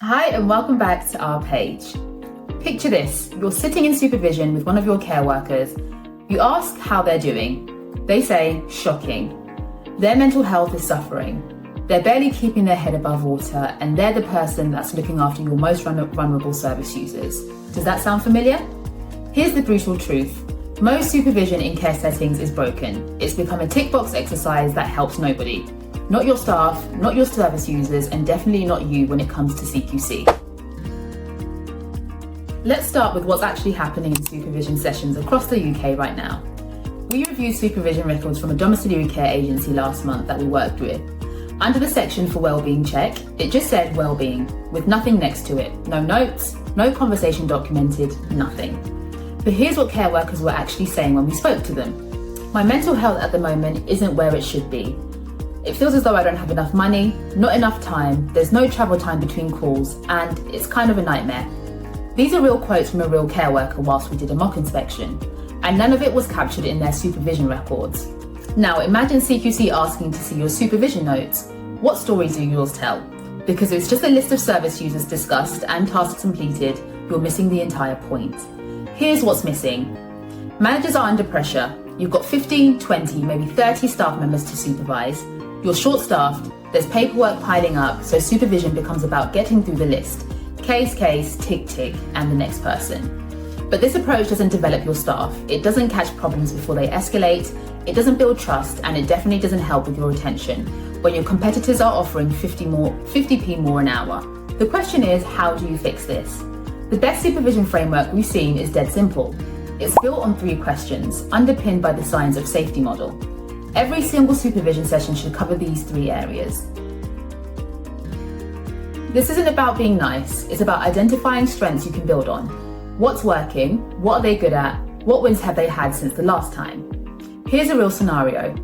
Hi and welcome back to our page. Picture this, you're sitting in supervision with one of your care workers. You ask how they're doing. They say, shocking. Their mental health is suffering. They're barely keeping their head above water and they're the person that's looking after your most vulnerable service users. Does that sound familiar? Here's the brutal truth. Most supervision in care settings is broken. It's become a tick box exercise that helps nobody. Not your staff, not your service users, and definitely not you when it comes to CQC. Let's start with what's actually happening in supervision sessions across the UK right now. We reviewed supervision records from a domiciliary care agency last month that we worked with. Under the section for wellbeing check, it just said wellbeing, with nothing next to it. No notes, no conversation documented, nothing. But here's what care workers were actually saying when we spoke to them. My mental health at the moment isn't where it should be. It feels as though I don't have enough money, not enough time, there's no travel time between calls, and it's kind of a nightmare. These are real quotes from a real care worker whilst we did a mock inspection, and none of it was captured in their supervision records. Now imagine CQC asking to see your supervision notes. What stories do yours tell? Because it's just a list of service users discussed and tasks completed, you're missing the entire point. Here's what's missing. Managers are under pressure. You've got 15, 20, maybe 30 staff members to supervise. You're short-staffed, there's paperwork piling up, so supervision becomes about getting through the list. Case, tick, tick, and the next person. But this approach doesn't develop your staff. It doesn't catch problems before they escalate, it doesn't build trust, and it definitely doesn't help with your retention when your competitors are offering 50p more an hour. The question is, how do you fix this? The best supervision framework we've seen is dead simple. It's built on 3 questions, underpinned by the science of safety model. Every single supervision session should cover these 3 areas. This isn't about being nice, it's about identifying strengths you can build on. What's working? What are they good at? What wins have they had since the last time? Here's a real scenario.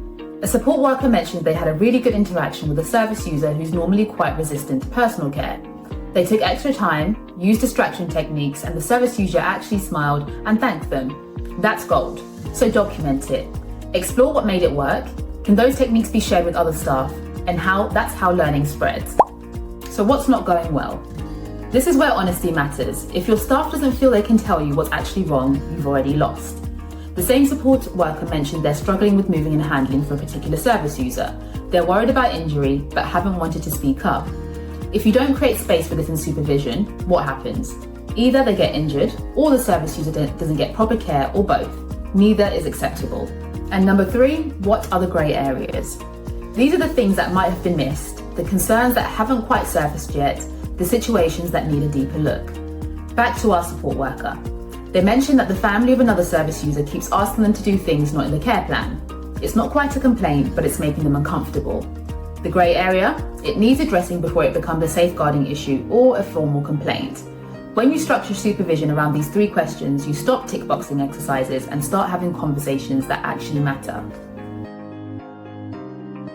A support worker mentioned they had a really good interaction with a service user who's normally quite resistant to personal care. They took extra time, used distraction techniques, and the service user actually smiled and thanked them. That's gold. So document it. Explore what made it work. Can those techniques be shared with other staff? And that's how learning spreads. So what's not going well? This is where honesty matters. If your staff doesn't feel they can tell you what's actually wrong, you've already lost. The same support worker mentioned they're struggling with moving and handling for a particular service user. They're worried about injury, but haven't wanted to speak up. If you don't create space for this in supervision, what happens? Either they get injured, or the service user doesn't get proper care, or both. Neither is acceptable. And number 3, what are the grey areas? These are the things that might have been missed, the concerns that haven't quite surfaced yet, the situations that need a deeper look. Back to our support worker. They mentioned that the family of another service user keeps asking them to do things not in the care plan. It's not quite a complaint, but it's making them uncomfortable. The grey area? It needs addressing before it becomes a safeguarding issue or a formal complaint. When you structure supervision around these 3 questions, you stop tick boxing exercises and start having conversations that actually matter.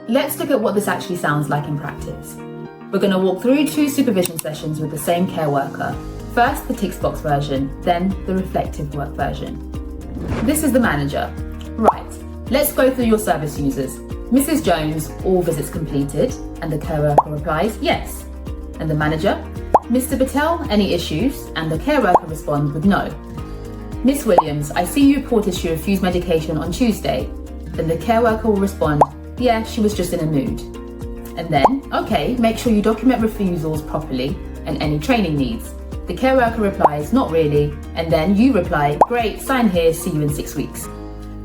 Let's look at what this actually sounds like in practice. We're going to walk through 2 supervision sessions with the same care worker. First the tick box version, then the reflective work version. This is the manager. Right, let's go through your service users. Mrs. Jones, all visits completed, and the care worker replies, yes. And the manager, Mr. Patel, any issues? And the care worker responds with no. Miss Williams, I see you reported she refused medication on Tuesday. Then the care worker will respond, yeah, she was just in a mood. And then, okay, make sure you document refusals properly and any training needs. The care worker replies, not really. And then you reply, great, sign here, see you in 6 weeks.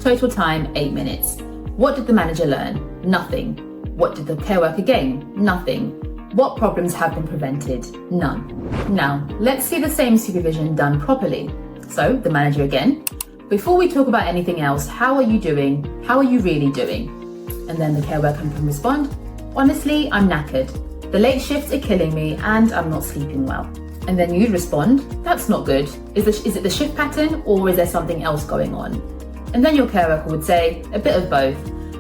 Total time, 8 minutes. What did the manager learn? Nothing. What did the care worker gain? Nothing. What problems have been prevented? None. Now, let's see the same supervision done properly. So, the manager again. Before we talk about anything else, how are you doing? How are you really doing? And then the care worker can respond, honestly, I'm knackered. The late shifts are killing me and I'm not sleeping well. And then you'd respond, that's not good. Is it the shift pattern or is there something else going on? And then your care worker would say, a bit of both.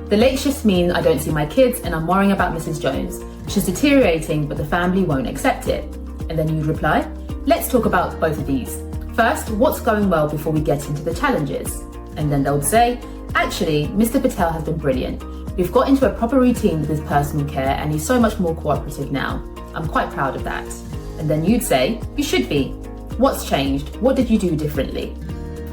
The late shifts mean I don't see my kids and I'm worrying about Mrs. Jones. She's deteriorating, but the family won't accept it. And then you'd reply, let's talk about both of these. First, what's going well before we get into the challenges? And then they'll say, actually, Mr. Patel has been brilliant. We've got into a proper routine with his personal care and he's so much more cooperative now. I'm quite proud of that. And then you'd say, you should be. What's changed? What did you do differently?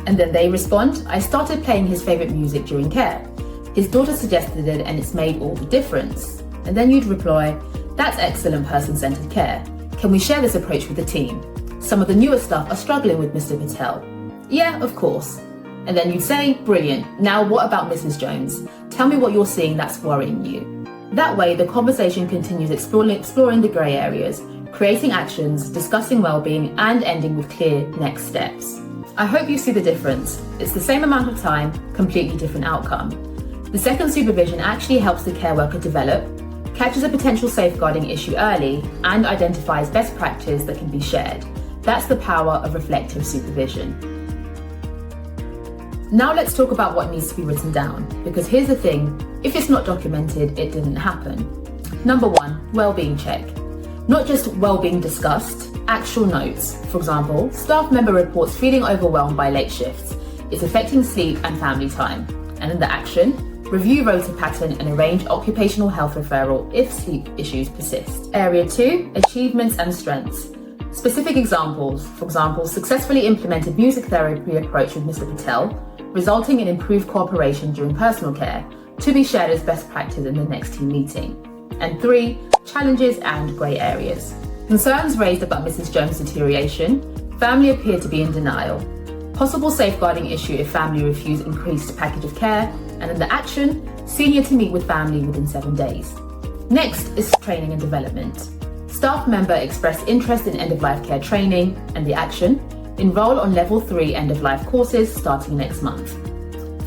And then they respond, I started playing his favourite music during care. His daughter suggested it and it's made all the difference. And then you'd reply, that's excellent person-centred care. Can we share this approach with the team? Some of the newer staff are struggling with Mr. Patel. Yeah, of course. And then you'd say, brilliant. Now what about Mrs. Jones? Tell me what you're seeing that's worrying you. That way, the conversation continues exploring the grey areas, creating actions, discussing wellbeing, and ending with clear next steps. I hope you see the difference. It's the same amount of time, completely different outcome. The second supervision actually helps the care worker develop, catches a potential safeguarding issue early, and identifies best practice that can be shared. That's the power of reflective supervision. Now let's talk about what needs to be written down, because here's the thing, if it's not documented, it didn't happen. Number 1, wellbeing check. Not just well-being discussed, actual notes. For example, staff member reports feeling overwhelmed by late shifts. It's affecting sleep and family time. And in the action, review rota pattern and arrange occupational health referral if sleep issues persist. Area 2, achievements and strengths. Specific examples. For example, successfully implemented music therapy approach with Mr. Patel, resulting in improved cooperation during personal care, to be shared as best practice in the next team meeting. And 3, challenges and grey areas. Concerns raised about Mrs. Jones' deterioration. Family appear to be in denial. Possible safeguarding issue if family refuse increased package of care. And in the action, senior to meet with family within 7 days. Next is training and development. Staff member expressed interest in end-of-life care training. And the action, enroll on level 3 end-of-life courses starting next month.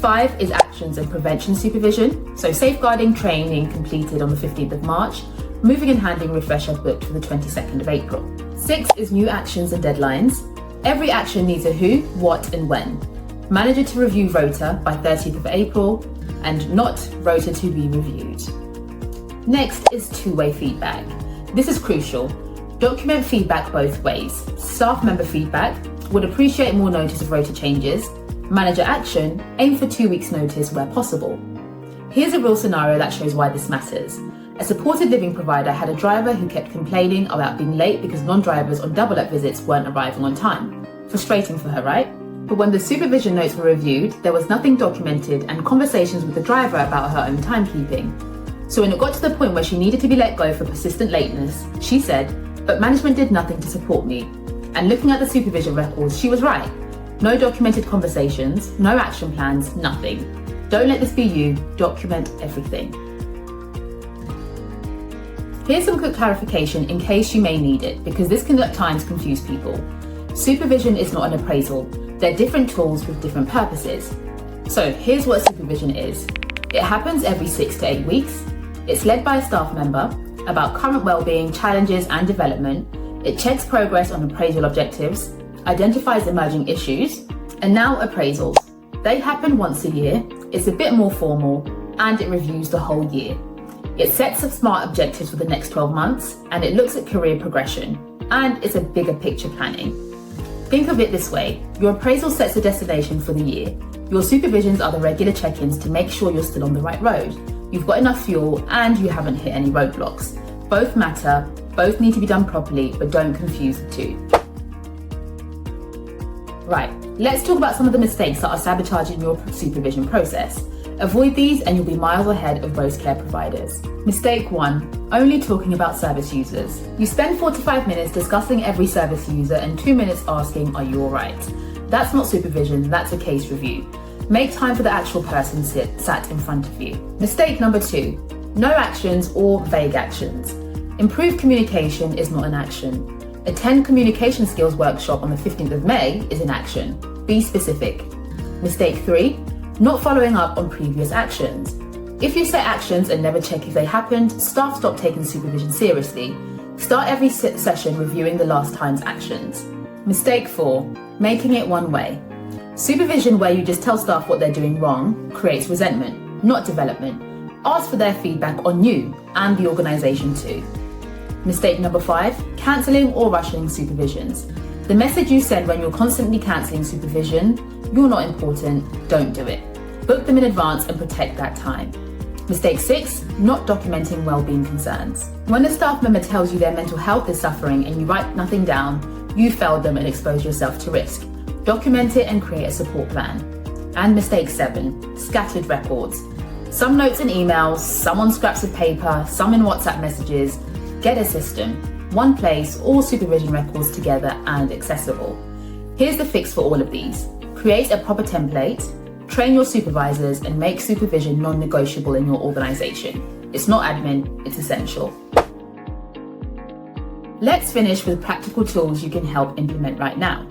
5 is actions and prevention supervision. So safeguarding training completed on the 15th of March. Moving and handling refresher booked for the 22nd of April. 6 is new actions and deadlines. Every action needs a who, what and when. Manager to review rota by 30th of April and not rota to be reviewed. Next is two-way feedback. This is crucial. Document feedback both ways. Staff member feedback, would appreciate more notice of rota changes. Manager action, aim for 2 weeks notice where possible. Here's a real scenario that shows why this matters. A supported living provider had a driver who kept complaining about being late because non-drivers on double-up visits weren't arriving on time. Frustrating for her, right? But when the supervision notes were reviewed, there was nothing documented and conversations with the driver about her own timekeeping. So when it got to the point where she needed to be let go for persistent lateness, she said, but management did nothing to support me. And looking at the supervision records, she was right. No documented conversations, no action plans, nothing. Don't let this be you, document everything. Here's some quick clarification in case you may need it, because this can at times confuse people. Supervision is not an appraisal. They're different tools with different purposes. So here's what supervision is. It happens every 6 to 8 weeks. It's led by a staff member about current wellbeing, challenges and development. It checks progress on appraisal objectives, identifies emerging issues, and now appraisals. They happen once a year. It's a bit more formal and it reviews the whole year. It sets up smart objectives for the next 12 months and it looks at career progression, and it's a bigger picture planning. Think of it this way, your appraisal sets a destination for the year. Your supervisions are the regular check-ins to make sure you're still on the right road. You've got enough fuel and you haven't hit any roadblocks. Both matter, both need to be done properly, but don't confuse the two. Right, let's talk about some of the mistakes that are sabotaging your supervision process. Avoid these and you'll be miles ahead of most care providers. Mistake 1, only talking about service users. You spend 4 to 5 minutes discussing every service user and 2 minutes asking, are you alright? That's not supervision, that's a case review. Make time for the actual person sat in front of you. Mistake number 2, no actions or vague actions. Improved communication is not an action. Attend communication skills workshop on the 15th of May is an action. Be specific. Mistake 3, not following up on previous actions. If you set actions and never check if they happened, staff stop taking supervision seriously. Start every session reviewing the last time's actions. Mistake 4, making it one way. Supervision where you just tell staff what they're doing wrong creates resentment, not development. Ask for their feedback on you and the organisation too. Mistake number 5, cancelling or rushing supervisions. The message you send when you're constantly cancelling supervision, you're not important, don't do it. Book them in advance and protect that time. Mistake 6, not documenting wellbeing concerns. When a staff member tells you their mental health is suffering and you write nothing down, you failed them and exposed yourself to risk. Document it and create a support plan. And mistake 7, scattered records. Some notes in emails, some on scraps of paper, some in WhatsApp messages. Get a system. One place, all supervision records together and accessible. Here's the fix for all of these. Create a proper template, train your supervisors, and make supervision non-negotiable in your organisation. It's not admin, it's essential. Let's finish with practical tools you can help implement right now.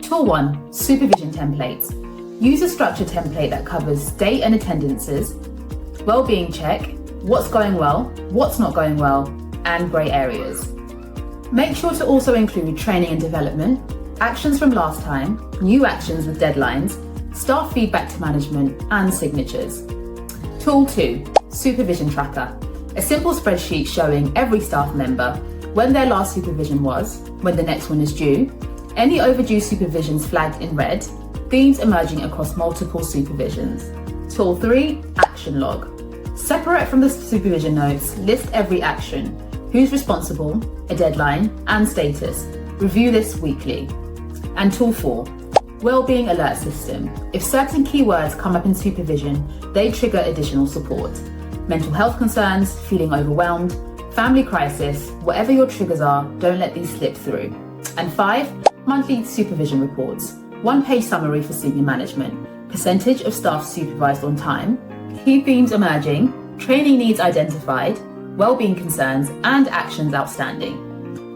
Tool 1, supervision templates. Use a structure template that covers date and attendances, well-being check, what's going well, what's not going well, and grey areas. Make sure to also include training and development, actions from last time, new actions with deadlines, staff feedback to management, and signatures. Tool 2, supervision tracker. A simple spreadsheet showing every staff member when their last supervision was, when the next one is due, any overdue supervisions flagged in red, themes emerging across multiple supervisions. Tool 3, action log. Separate from the supervision notes, list every action, who's responsible, a deadline, and status. Review this weekly. And tool 4, wellbeing alert system. If certain keywords come up in supervision, they trigger additional support. Mental health concerns, feeling overwhelmed, family crisis, whatever your triggers are, don't let these slip through. And 5, monthly supervision reports. 1-page summary for senior management. Percentage of staff supervised on time, key themes emerging, training needs identified, wellbeing concerns, and actions outstanding.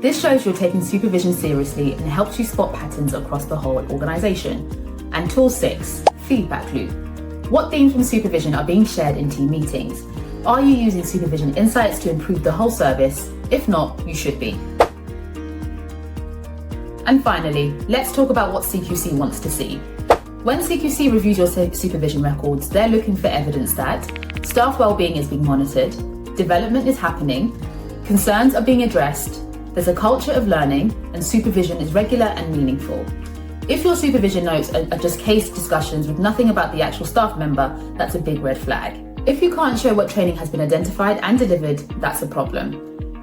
This shows you're taking supervision seriously and helps you spot patterns across the whole organisation. And tool 6, feedback loop. What themes from supervision are being shared in team meetings? Are you using supervision insights to improve the whole service? If not, you should be. And finally, let's talk about what CQC wants to see. When CQC reviews your supervision records, they're looking for evidence that staff wellbeing is being monitored, development is happening, concerns are being addressed, there's a culture of learning, and supervision is regular and meaningful. If your supervision notes are just case discussions with nothing about the actual staff member, that's a big red flag. If you can't show what training has been identified and delivered, that's a problem.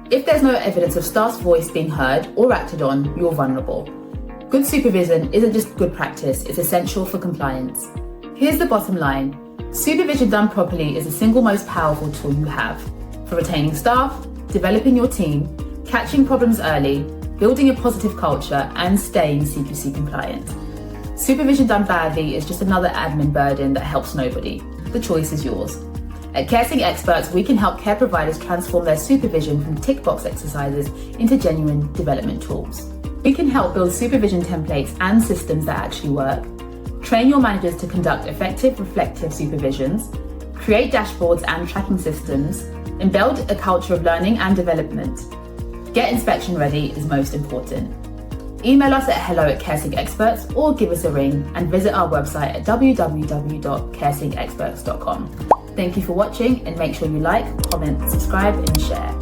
If there's no evidence of staff's voice being heard or acted on, you're vulnerable. Good supervision isn't just good practice, it's essential for compliance. Here's the bottom line. Supervision done properly is the single most powerful tool you have for retaining staff, developing your team, catching problems early, building a positive culture, and staying CQC compliant. Supervision done badly is just another admin burden that helps nobody. The choice is yours. At CareSync Experts, we can help care providers transform their supervision from tick box exercises into genuine development tools. We can help build supervision templates and systems that actually work, train your managers to conduct effective reflective supervisions, create dashboards and tracking systems, and build a culture of learning and development. Get inspection ready is most important. Email us at hello@caresyncexperts or give us a ring and visit our website at www.caresyncexperts.com. Thank you for watching and make sure you like, comment, subscribe and share.